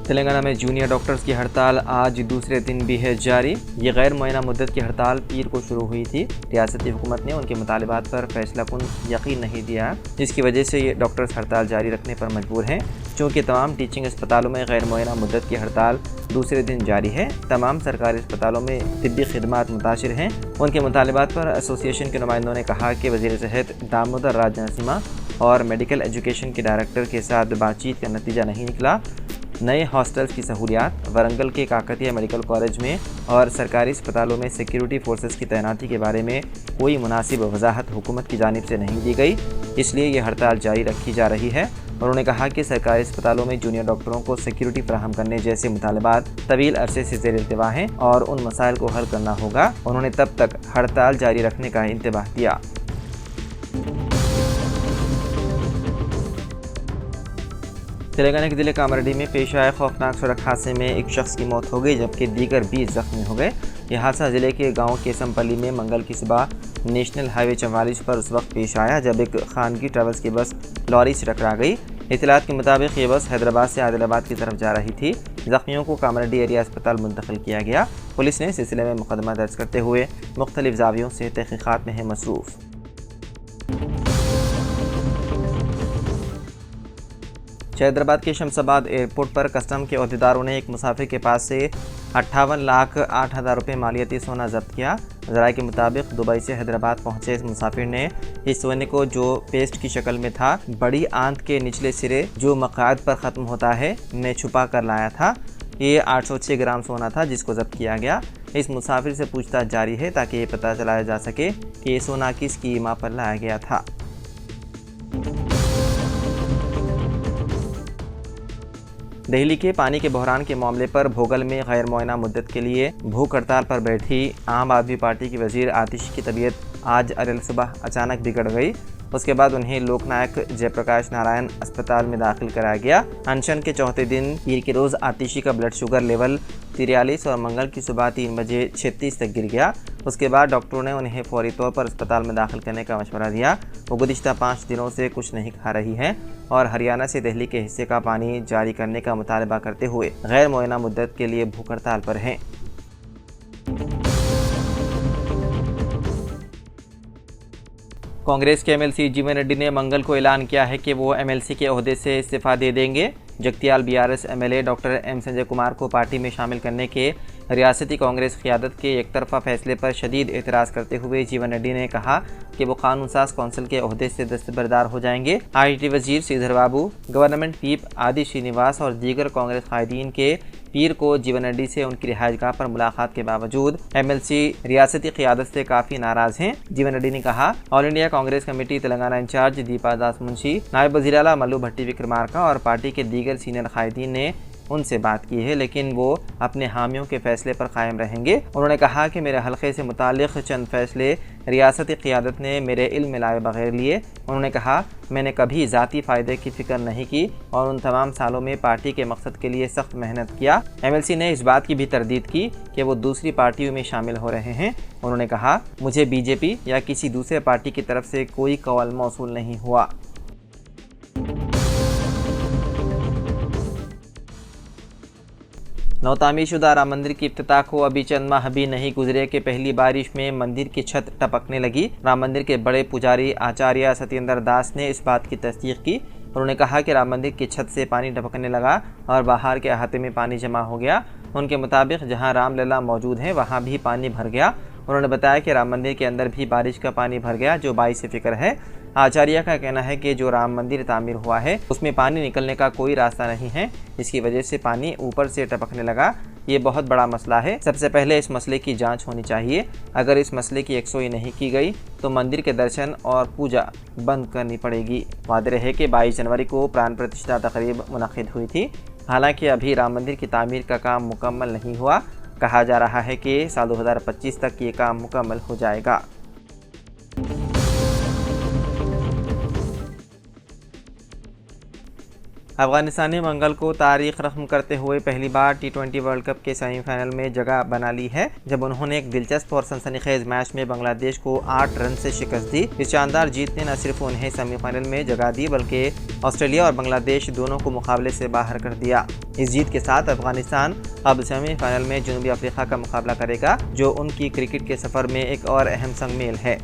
तेलंगाना में junior doctors की हड़ताल आज दूसरे दिन भी है जारी। ये गैर मुअय्यना मुद्दत की हड़ताल पीर को शुरू हुई थी। रियासती हुकूमत ने उनके मुतालिबात पर फैसला कुन यकीन नहीं दिया, जिसकी वजह से ये डॉक्टर्स हड़ताल जारी रखने पर मजबूर हैं। चूँकि तमाम टीचिंग अस्पतालों में गैर मुअय्यना मुद्दत की हड़ताल दूसरे दिन जारी है, तमाम सरकारी अस्पतालों में तिब्बी खिदमात मुतासिर हैं। उनके मुतालिबात पर एसोसिएशन के नुमाइंदों ने कहा कि वज़ीर सेहत दामोदर राज नरसिम्हा और मेडिकल एजुकेशन के डायरेक्टर के साथ बातचीत का नतीजा नहीं निकला। नए हॉस्टल्स की सहूलियात, वरंगल के काकतिया मेडिकल कॉलेज में और सरकारी अस्पतालों में सिक्योरिटी फोर्सेस की तैनाती के बारे में कोई मुनासिब वजाहत हुकूमत की जानिब से नहीं दी गई, इसलिए ये हड़ताल जारी रखी जा रही है। उन्होंने कहा कि सरकारी अस्पतालों में जूनियर डॉक्टरों को सिक्योरिटी फराहम करने जैसे मुतालबात तवील अरसे से ज़ेर इल्तिवा हैं और उन मसाइल को हल करना होगा। उन्होंने तब तक हड़ताल जारी रखने का इंतबाह दिया। तेलंगाना के ज़िले कामारेड्डी में पेश आए खौफनाक सड़क हादसे में एक शख्स की मौत हो गई, जबकि दीगर 20 जख्मी हो गए। यह हादसा ज़िले के गांव केसमपल्ली में मंगल की सुबह नेशनल हाईवे 44 पर उस वक्त पेश आया जब एक खानगी ट्रेवल्स की बस लॉरी से टकरा गई। इत्तलात के मुताबिक ये बस हैदराबाद से आदिलाबाद की तरफ जा रही थी। जख्मियों को कामारेड्डी एरिया अस्पताल मुंतकिल किया गया। पुलिस ने सिलसिले में मुकदमा दर्ज करते हुए मुख्तलिफ जावियों से तहकीकात में है मसरूफ़। हैदराबाद के शमशाबाद एयरपोर्ट पर कस्टम के अहदेदारों ने एक मुसाफिर के पास से 58,08,000 रुपये मालियती सोना जब्त किया। ज़राए के मुताबिक दुबई से हैदराबाद पहुंचे इस मुसाफिर ने इस सोने को, जो पेस्ट की शक्ल में था, बड़ी आंत के निचले सिरे जो मक़ाद पर ख़त्म होता है में छुपा कर लाया था। ये 806 ग्राम सोना था जिसको जब्त किया गया। इस मुसाफिर से पूछताछ जारी है ताकि ये पता चलाया जा सके कि ये सोना किस कीमा पर लाया गया था। दिल्ली के पानी के बहरान के मामले पर भोगल में गैर मुअय्यना मुद्दत के लिए भूख हड़ताल पर बैठी आम आदमी पार्टी की वज़ीर आतिशी की तबीयत आज अरल सुबह अचानक बिगड़ गई। उसके बाद उन्हें लोकनायक जयप्रकाश नारायण अस्पताल में दाखिल कराया गया। अनशन के चौथे दिन पीर के रोज़ आतिशी का ब्लड शुगर लेवल 43 और मंगल की सुबह 3 बजे 36 तक गिर गया। उसके बाद डॉक्टरों ने उन्हें फौरी तौर पर अस्पताल में दाखिल करने का मशवरा दिया। वो गुज़िश्ता 5 दिनों से कुछ नहीं खा रही हैं और हरियाणा से दिल्ली के हिस्से का पानी जारी करने का मुतालबा करते हुए गैर मुअय्यना मुद्दत के लिए भूख हड़ताल पर हैं। कांग्रेस के एमएलसी जीवन रेड्डी ने मंगल को ऐलान किया है कि वो एमएलसी के ओहदे से इस्तीफ़ा दे देंगे। Jagtial BRS MLA doctor M Sanjay Kumar को पार्टी में शामिल करने के रियासती कांग्रेस क़यादत के एक तरफ़ा फैसले पर शदीद एतराज़ करते हुए जीवन रेड्डी ने कहा कि वो कानून साज कौंसिल के ओहदे से दस्तबरदार हो जाएंगे। आईटी वजीर श्रीधर बाबू, गवर्नमेंट व्हीप आदि श्रीनिवास और दीगर कांग्रेस कायदीन के पीर को जीवन रेड्डी से उनकी रिहाइशगाह पर मुलाकात के बावजूद एमएलसी रियासती क़यादत से काफ़ी नाराज़ हैं। जीवन रेड्डी ने कहा, all India Congress committee Telangana in charge Deepa Das Munshi, नायब वज़ीर आला मल्लू भट्टी विक्रमार्का और पार्टी के दीगर सीनियर कायदीन ने उनसे बात की है, लेकिन वो अपने हामियों के फैसले पर कायम रहेंगे। उन्होंने कहा कि मेरे हल्के से मुतालिक चंद फैसले रियासती क़यादत ने मेरे इल्म में लाए बगैर लिए। उन्होंने कहा, मैंने कभी ज़ाती फ़ायदे की फ़िक्र नहीं की और उन तमाम सालों में पार्टी के मकसद के लिए सख्त मेहनत किया। एमएलसी ने इस बात की भी तरदीद की कि वो दूसरी पार्टियों में शामिल हो रहे हैं। उन्होंने कहा, मुझे बीजेपी या किसी दूसरे पार्टी की तरफ से कोई कॉल मौसूल नहीं हुआ। नवतामीरशुदा राम मंदिर की इफ्तिताह को अभी चंद माह भी नहीं गुजरे कि पहली बारिश में मंदिर की छत टपकने लगी। राम मंदिर के बड़े पुजारी आचार्य सत्येंद्र दास ने इस बात की तस्दीक की। उन्होंने कहा कि राम मंदिर की छत से पानी टपकने लगा और बाहर के अहाते में पानी जमा हो गया। उनके मुताबिक जहां रामलला मौजूद है वहां भी पानी भर गया। उन्होंने बताया कि राम मंदिर के अंदर भी बारिश का पानी भर गया, जो बाइस फिक्र है। आचार्य का कहना है कि जो राम मंदिर तामीर हुआ है उसमें पानी निकलने का कोई रास्ता नहीं है, इसकी वजह से पानी ऊपर से टपकने लगा। ये बहुत बड़ा मसला है। सबसे पहले इस मसले की जांच होनी चाहिए। अगर इस मसले की यकसोई नहीं की गई तो मंदिर के दर्शन और पूजा बंद करनी पड़ेगी। वादे रहे कि 22 जनवरी को प्राण प्रतिष्ठा तकरीब मुनक़िद हुई थी। हालांकि अभी राम मंदिर की तामीर का काम मुकम्मल नहीं हुआ। कहा जा रहा है कि साल 2025 तक ये काम मुकम्मल हो जाएगा। अफगानिस्तान ने मंगल को तारीख रकम करते हुए पहली बार T20 वर्ल्ड कप के सेमीफाइनल में जगह बना ली है, जब उन्होंने एक दिलचस्प और सनसनीखेज मैच में बांग्लादेश को 8 रन से शिकस्त दी। इस शानदार जीत ने न सिर्फ उन्हें सेमीफाइनल में जगह दी बल्कि ऑस्ट्रेलिया और बांग्लादेश दोनों को मुकाबले से बाहर कर दिया। इस जीत के साथ अफगानिस्तान अब सेमीफाइनल में जनूबी अफ्रीका का मुकाबला करेगा, जो उनकी क्रिकेट के सफर में एक और अहम संगमेल है।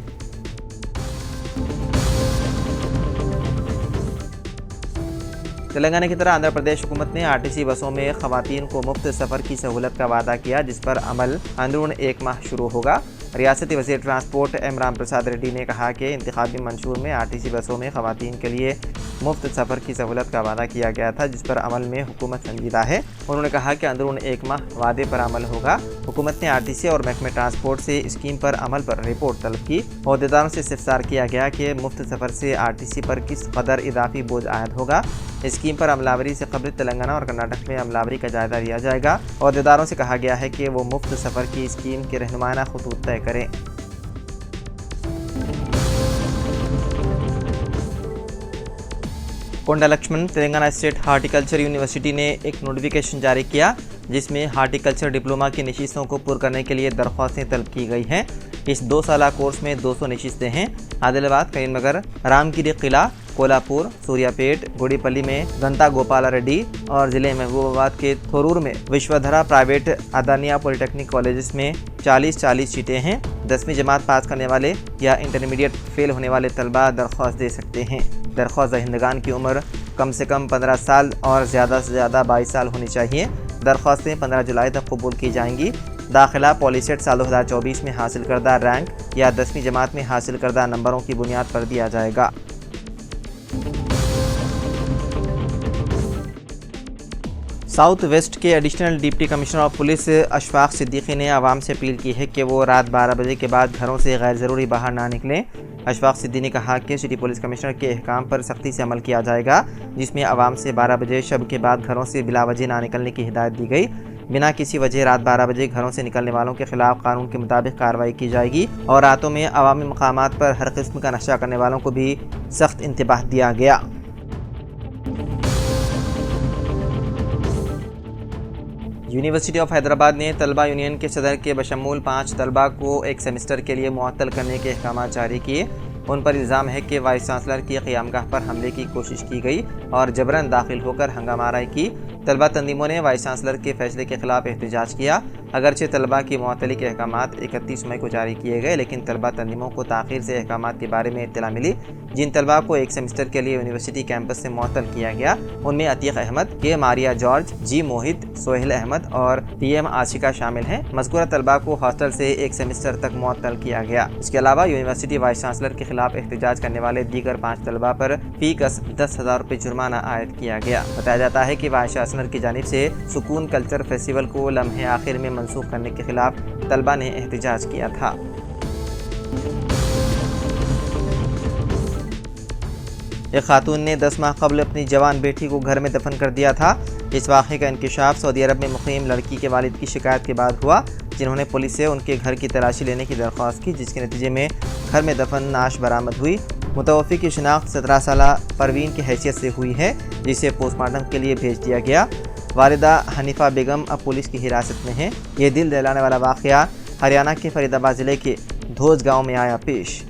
तेलंगाना की तरह आंध्र प्रदेश हुकूमत ने आरटीसी बसों में खवातीन को मुफ्त सफ़र की सहूलत का वादा किया, जिस पर अमल अंदरून 1 माह शुरू होगा। रियासती वज़ीर ट्रांसपोर्ट एम राम प्रसाद रेड्डी ने कहा कि इंतखाबी मंशूर में आरटीसी बसों में खवातीन के लिए मुफ्त सफ़र की सहूलत का वादा किया गया था, जिस पर अमल में हुकूमत संजीदा है। उन्होंने कहा कि अंदरून 1 माह वादे पर अमल होगा। हुकूमत ने आरटीसी और महकमे ट्रांसपोर्ट से स्कीम पर अमल पर रिपोर्ट तलब की। ओहदेदारों से इस्तफसार किया गया कि मुफ्त सफ़र से आरटीसी पर किस कदर इजाफी बोझ आयद होगा। स्कीम पर अमलावरी से कबल तेलंगाना और कर्नाटक में अमलावरी का जायजा लिया जाएगा। ओहदेदारों से कहा गया है कि वो मुफ्त सफ़र की स्कीम के रहनुमाना खतूत तय करें। Konda Laxman Telangana state horticulture university ने एक नोटिफिकेशन जारी किया, जिसमें हार्टिकल्चर डिप्लोमा की नशिस्तों को पूरा करने के लिए दरख्वास्तें तलब की गई हैं। इस 2 साला कोर्स में 200 नशिस्तें हैं। आदिलाबाद, करीमनगर, रामगिरी किला, कोल्हापुर, सूर्यापेट, गुड़ीपल्ली में गंता गोपाला रेड्डी और ज़िले महबूबाबाद के थोरूर में विश्वधरा प्राइवेट अदानिया पॉलिटेक्निक कॉलेजेस में 40-40 सीटें हैं। 10वीं जमात पास करने वाले या इंटरमीडिएट फेल होने वाले तलबा दरख्वास्त दे सकते हैं। दरख्वास्त दहिंदगान की उम्र कम से कम 15 साल और ज़्यादा से ज़्यादा 22 साल होनी चाहिए। दरख्वास्तें 15 जुलाई तक कबूल की जाएंगी। दाखिला पॉलीसेट साल 2024 में हासिल करदा रैंक या 10वीं जमात में हासिल करदा नंबरों की बुनियाद पर दिया जाएगा। साउथ वेस्ट के additional deputy commissioner of police Ashfaq Siddiqui ने आवाम से अपील की है कि वो रात 12 बजे के बाद घरों से गैर ज़रूरी बाहर ना निकलें। अशफाक सिद्दीकी ने कहा कि सिटी पुलिस कमिश्नर के अहकाम पर सख्ती से अमल किया जाएगा, जिसमें आवाम से 12 बजे शब के बाद घरों से बिला वजह ना निकलने की हिदायत दी गई। बिना किसी वजह रात 12 बजे घरों से निकलने वालों के खिलाफ कानून के मुताबिक कार्रवाई की जाएगी और रातों में अवामी मकामात पर हर किस्म का नशा करने वालों को भी सख्त इंतबाह दिया गया। यूनिवर्सिटी ऑफ हैदराबाद ने तलबा यूनियन के सदर के बशमूल 5 तलबा को एक सेमेस्टर के लिए मुअत्तल करने के अहकाम जारी किए। उन पर इल्ज़ाम है कि वाइस चांसलर की क़यामगाह पर हमले की कोशिश की गई और जबरन दाखिल होकर हंगामाराई की। तलबा तंजीमों ने वाइस चांसलर के फैसले के खिलाफ एहतजाज किया। अगरचे तलबा की मुअत्तली के अहकाम 31 मई को जारी किए गए, लेकिन तलबा तंजीमों को ताख़ीर से अहकाम के बारे में इत्तला मिली। जिन तलबा को एक सेमेस्टर के लिए यूनिवर्सिटी कैंपस से मुअत्तल किया गया, उनमें अतीक अहमद, के मारिया जॉर्ज, जी मोहित, सोहेल अहमद और PM आशिका शामिल हैं। मज़कूरा तलबा को हॉस्टल से एक सेमेस्टर तक मुअत्तल किया गया। इसके अलावा यूनिवर्सिटी वाइस चांसलर के खिलाफ एहतजाज करने वाले दीगर 5 तलबा पर फी कस 10,000 रुपये जुर्माना आयद किया गया। बताया जाता है कि वाइस चांसलर की जानिब से सुकून कल्चर फेस्टिवल को लम्हे आखिर में मनसूख करने के खिलाफ तलबा ने एहतजाज किया था। एक खातून ने 10 माह कबल अपनी जवान बेटी को घर में दफन कर दिया था। इस वाक़े का इंकिशाफ सऊदी अरब में मुक़ीम लड़की के वालिद की शिकायत के बाद हुआ, जिन्होंने पुलिस से उनके घर की तलाशी लेने की दरख्वास्त की, जिसके नतीजे में घर में दफन नाश बरामद हुई। मुतवफ़ी की शिनाख्त 17 साला परवीन की हैसियत से हुई है, जिसे पोस्टमार्टम के लिए भेज दिया गया। वालिदा हनीफा बेगम अब पुलिस की हिरासत में है। ये दिल दहलाने वाला वाक़या हरियाणा के फरीदाबाद ज़िले के धोज गाँव में आया पेश।